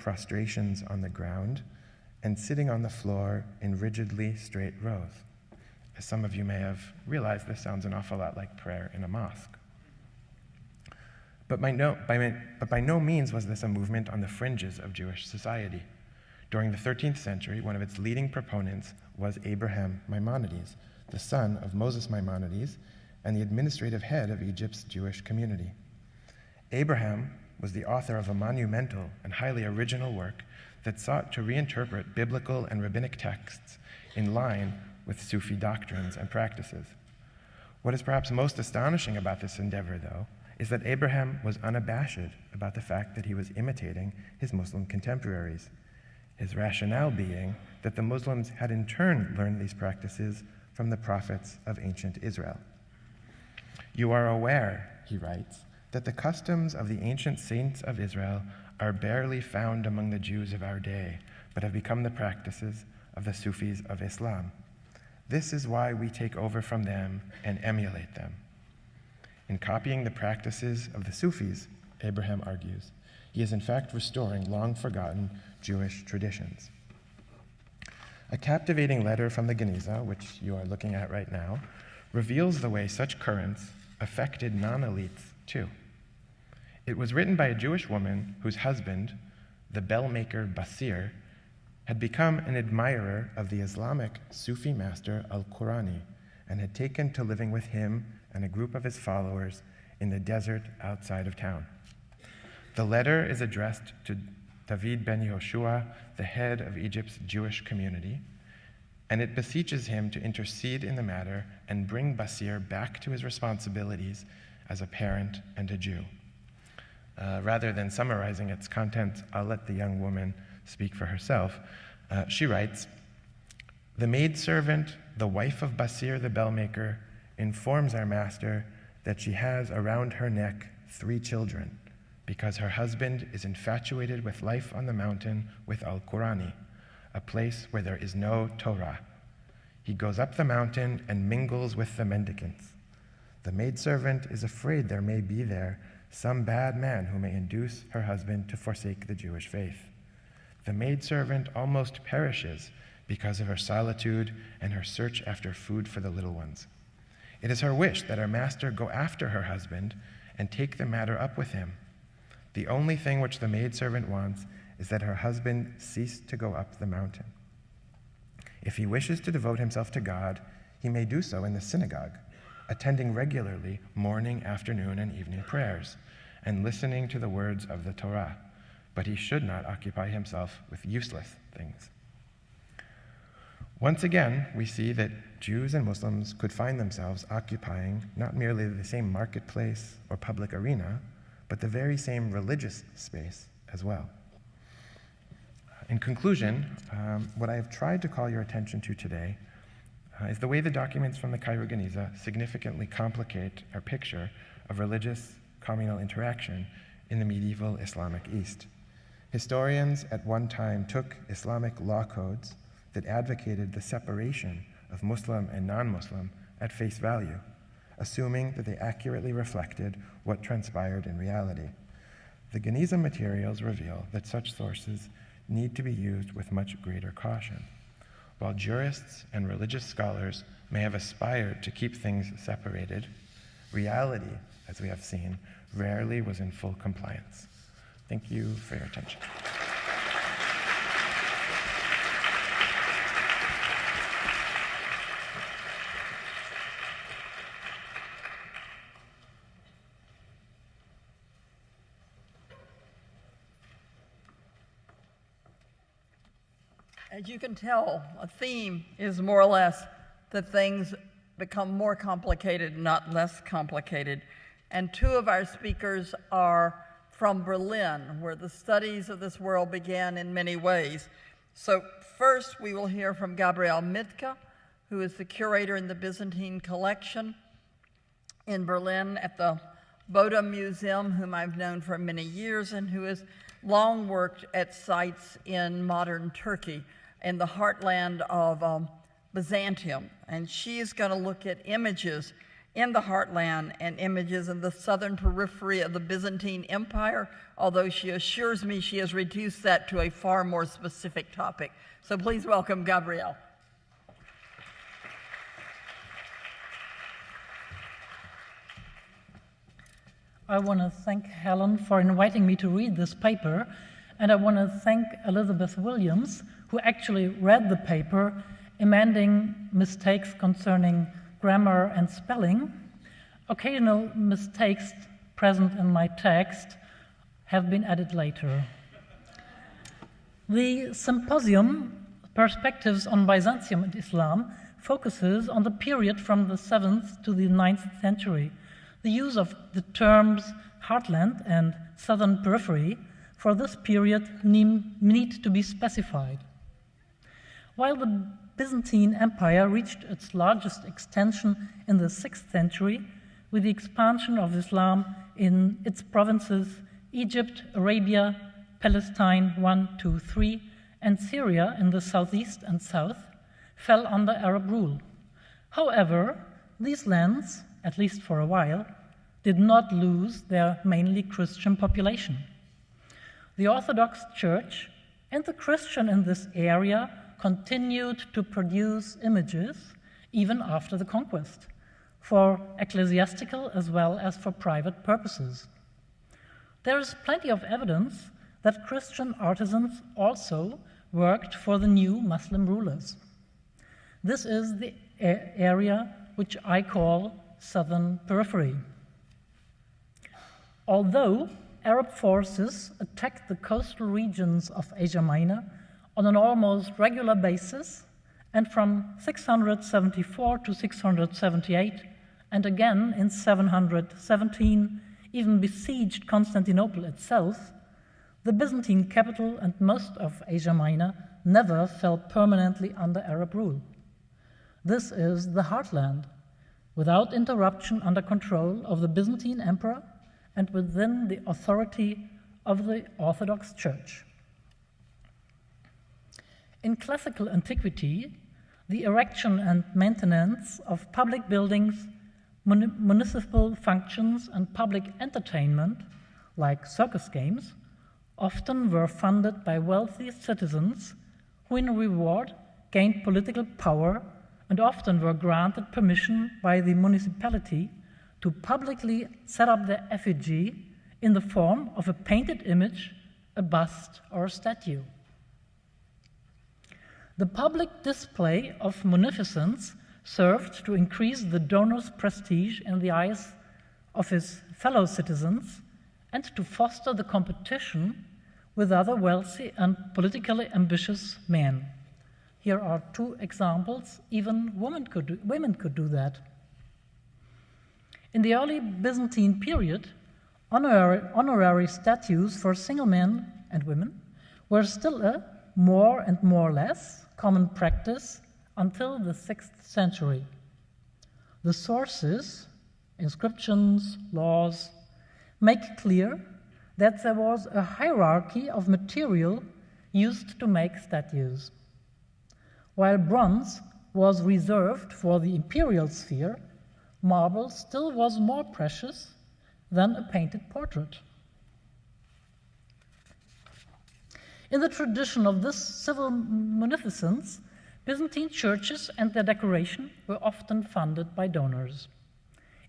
prostrations on the ground and sitting on the floor in rigidly straight rows. As some of you may have realized, this sounds an awful lot like prayer in a mosque. But by no means was this a movement on the fringes of Jewish society. During the 13th century, one of its leading proponents was Abraham Maimonides, the son of Moses Maimonides and the administrative head of Egypt's Jewish community. Abraham was the author of a monumental and highly original work that sought to reinterpret biblical and rabbinic texts in line with Sufi doctrines and practices. What is perhaps most astonishing about this endeavor, though, is that Abraham was unabashed about the fact that he was imitating his Muslim contemporaries, his rationale being that the Muslims had in turn learned these practices from the prophets of ancient Israel. "You are aware," he writes, "that the customs of the ancient saints of Israel are barely found among the Jews of our day, but have become the practices of the Sufis of Islam. This is why we take over from them and emulate them." In copying the practices of the Sufis, Abraham argues, he is in fact restoring long-forgotten Jewish traditions. A captivating letter from the Geniza, which you are looking at right now, reveals the way such currents affected non-elites too. It was written by a Jewish woman whose husband, the bell-maker Basir, had become an admirer of the Islamic Sufi master al-Qurani and had taken to living with him and a group of his followers in the desert outside of town. The letter is addressed to David ben Yehoshua, the head of Egypt's Jewish community, and it beseeches him to intercede in the matter and bring Basir back to his responsibilities as a parent and a Jew. Rather than summarizing its contents, I'll let the young woman speak for herself. She writes, "The maidservant, the wife of Basir the bellmaker, informs our master that she has around her neck 3 children, because her husband is infatuated with life on the mountain with Al-Qurani, a place where there is no Torah. He goes up the mountain and mingles with the mendicants. The maidservant is afraid there may be there some bad man who may induce her husband to forsake the Jewish faith. The maidservant almost perishes because of her solitude and her search after food for the little ones. It is her wish that her master go after her husband and take the matter up with him. The only thing which the maidservant wants is that her husband cease to go up the mountain. If he wishes to devote himself to God, he may do so in the synagogue, attending regularly morning, afternoon, and evening prayers, and listening to the words of the Torah, but he should not occupy himself with useless things." Once again, we see that Jews and Muslims could find themselves occupying not merely the same marketplace or public arena, but the very same religious space as well. In conclusion, what I have tried to call your attention to today is the way the documents from the Cairo Geniza significantly complicate our picture of religious communal interaction in the medieval Islamic East. Historians at one time took Islamic law codes that advocated the separation of Muslim and non-Muslim at face value, assuming that they accurately reflected what transpired in reality. The Geniza materials reveal that such sources need to be used with much greater caution. While jurists and religious scholars may have aspired to keep things separated, reality, as we have seen, rarely was in full compliance. Thank you for your attention. As you can tell, a theme is more or less that things become more complicated, not less complicated. And 2 of our speakers are from Berlin, where the studies of this world began in many ways. So first, we will hear from Gabriel Mitke, who is the curator in the Byzantine collection in Berlin at the Bode Museum, whom I've known for many years, and who has long worked at sites in modern Turkey, in the heartland of Byzantium. And she is going to look at images in the heartland and images in the southern periphery of the Byzantine Empire, although she assures me she has reduced that to a far more specific topic. So please welcome Gabrielle. I want to thank Helen for inviting me to read this paper, and I want to thank Elizabeth Williams, who actually read the paper, amending mistakes concerning grammar and spelling. Occasional mistakes present in my text have been added later. The Symposium, Perspectives on Byzantium and Islam, focuses on the period from the 7th to the 9th century. The use of the terms heartland and southern periphery for this period need to be specified. While the Byzantine Empire reached its largest extension in the 6th century with the expansion of Islam in its provinces Egypt, Arabia, Palestine 1, 2, 3, and Syria in the southeast and south, fell under Arab rule. However, these lands, at least for a while, did not lose their mainly Christian population. The Orthodox Church and the Christian in this area continued to produce images even after the conquest, for ecclesiastical as well as for private purposes. There is plenty of evidence that Christian artisans also worked for the new Muslim rulers. This is the area which I call southern periphery. Although Arab forces attacked the coastal regions of Asia Minor on an almost regular basis, and from 674 to 678, and again in 717, even besieged Constantinople itself, the Byzantine capital and most of Asia Minor never fell permanently under Arab rule. This is the heartland, without interruption, under control of the Byzantine emperor and within the authority of the Orthodox Church. In classical antiquity, the erection and maintenance of public buildings, municipal functions, and public entertainment, like circus games, often were funded by wealthy citizens who in reward gained political power and often were granted permission by the municipality to publicly set up their effigy in the form of a painted image, a bust, or a statue. The public display of munificence served to increase the donor's prestige in the eyes of his fellow citizens and to foster the competition with other wealthy and politically ambitious men. Here are two examples. Even women could do that. In the early Byzantine period, honorary statues for single men and women were still a more and more or less common practice until the 6th century. The sources, inscriptions, laws, make clear that there was a hierarchy of material used to make statues. While bronze was reserved for the imperial sphere, marble still was more precious than a painted portrait. In the tradition of this civil munificence, Byzantine churches and their decoration were often funded by donors.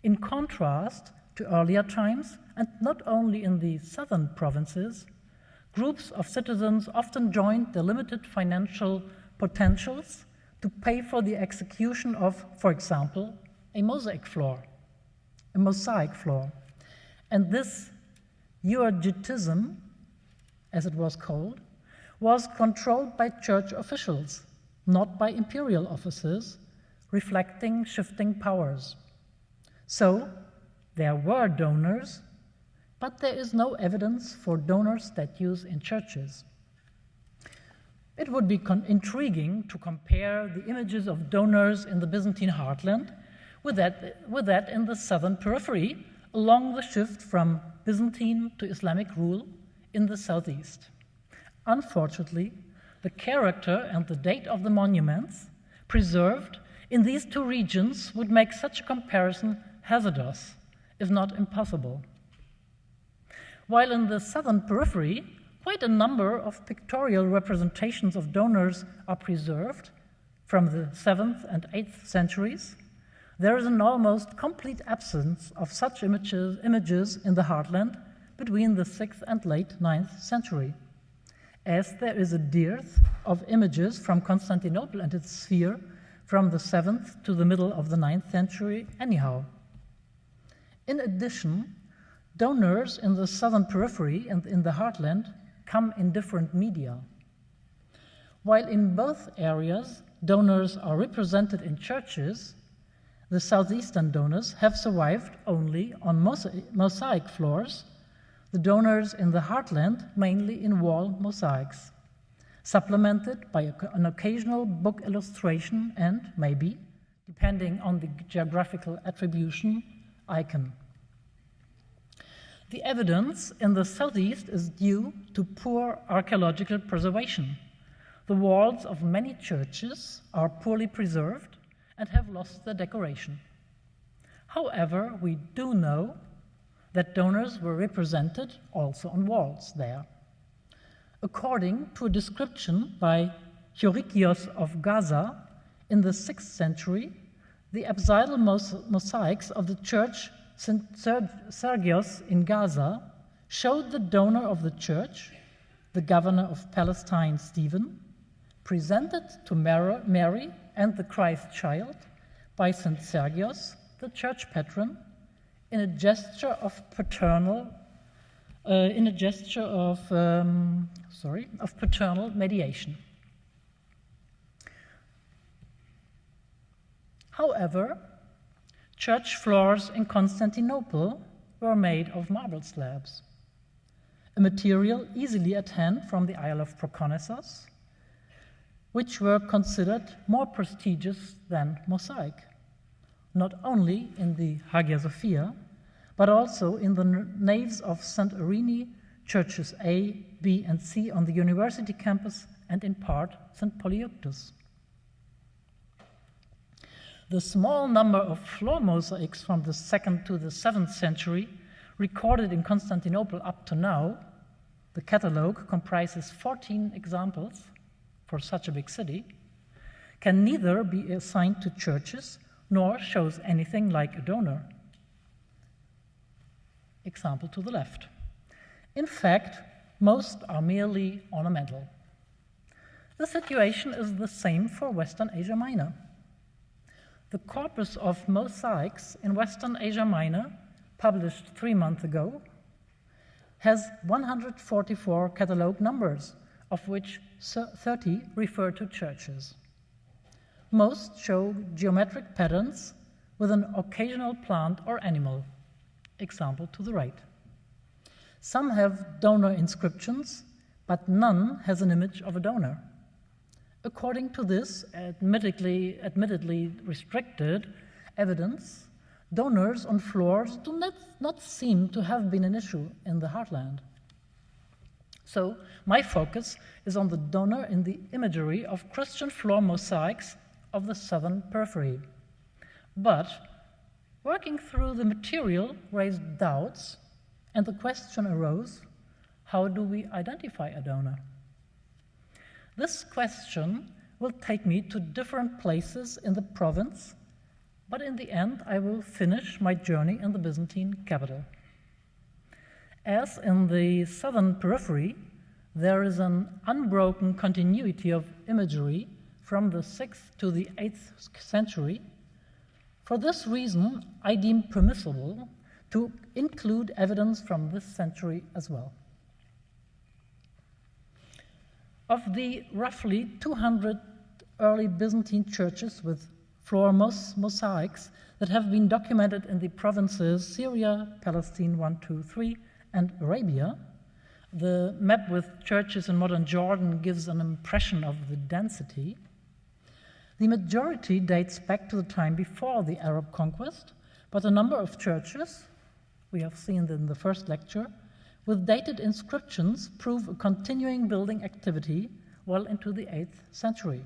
In contrast to earlier times, and not only in the southern provinces, groups of citizens often joined their limited financial potentials to pay for the execution of, for example, a mosaic floor. And this euergetism, as it was called, was controlled by church officials, not by imperial officers, reflecting shifting powers. So, there were donors, but there is no evidence for donor statues in churches. It would be intriguing to compare the images of donors in the Byzantine heartland with that in the southern periphery, along the shift from Byzantine to Islamic rule in the southeast. Unfortunately, the character and the date of the monuments preserved in these two regions would make such a comparison hazardous, if not impossible. While in the southern periphery, quite a number of pictorial representations of donors are preserved from the 7th and 8th centuries, there is an almost complete absence of such images in the heartland between the 6th and late 9th century, as there is a dearth of images from Constantinople and its sphere from the 7th to the middle of the 9th century anyhow. In addition, donors in the southern periphery and in the heartland come in different media. While in both areas donors are represented in churches, the southeastern donors have survived only on mosaic floors, the donors in the heartland mainly in wall mosaics, supplemented by an occasional book illustration and, maybe, depending on the geographical attribution, icon. The evidence in the southeast is due to poor archaeological preservation. The walls of many churches are poorly preserved and have lost their decoration. However, we do know that donors were represented also on walls there. According to a description by Chorikios of Gaza in the 6th century, the apsidal mosaics of the church St. Sergios in Gaza showed the donor of the church, the governor of Palestine, Stephen, presented to Mary and the Christ child by St. Sergios, the church patron, in a gesture of paternal mediation. However, church floors in Constantinople were made of marble slabs, a material easily at hand from the Isle of Proconnesos, which were considered more prestigious than mosaic, not only in the Hagia Sophia, but also in the naves of St. Irini, churches A, B, and C on the university campus, and in part St. Polyeuctus. The small number of floor mosaics from the 2nd to the 7th century recorded in Constantinople up to now, the catalogue comprises 14 examples for such a big city, can neither be assigned to churches nor shows anything like a donor. Example to the left. In fact, most are merely ornamental. The situation is the same for Western Asia Minor. The corpus of mosaics in Western Asia Minor, published 3 months ago, has 144 catalogue numbers, of which 30 refer to churches. Most show geometric patterns with an occasional plant or animal. Example to the right. Some have donor inscriptions, but none has an image of a donor. According to this admittedly restricted evidence, donors on floors do not seem to have been an issue in the heartland. So my focus is on the donor in the imagery of Christian floor mosaics of the southern periphery. But working through the material raised doubts, and the question arose, how do we identify a donor? This question will take me to different places in the province, but in the end I will finish my journey in the Byzantine capital. As in the southern periphery, there is an unbroken continuity of imagery from the 6th to the 8th century. For this reason, I deem permissible to include evidence from this century as well. Of the roughly 200 early Byzantine churches with floor mosaics that have been documented in the provinces Syria, Palestine 1, 2, 3, and Arabia, the map with churches in modern Jordan gives an impression of the density. The majority dates back to the time before the Arab conquest, but a number of churches, we have seen in the first lecture, with dated inscriptions prove a continuing building activity well into the 8th century.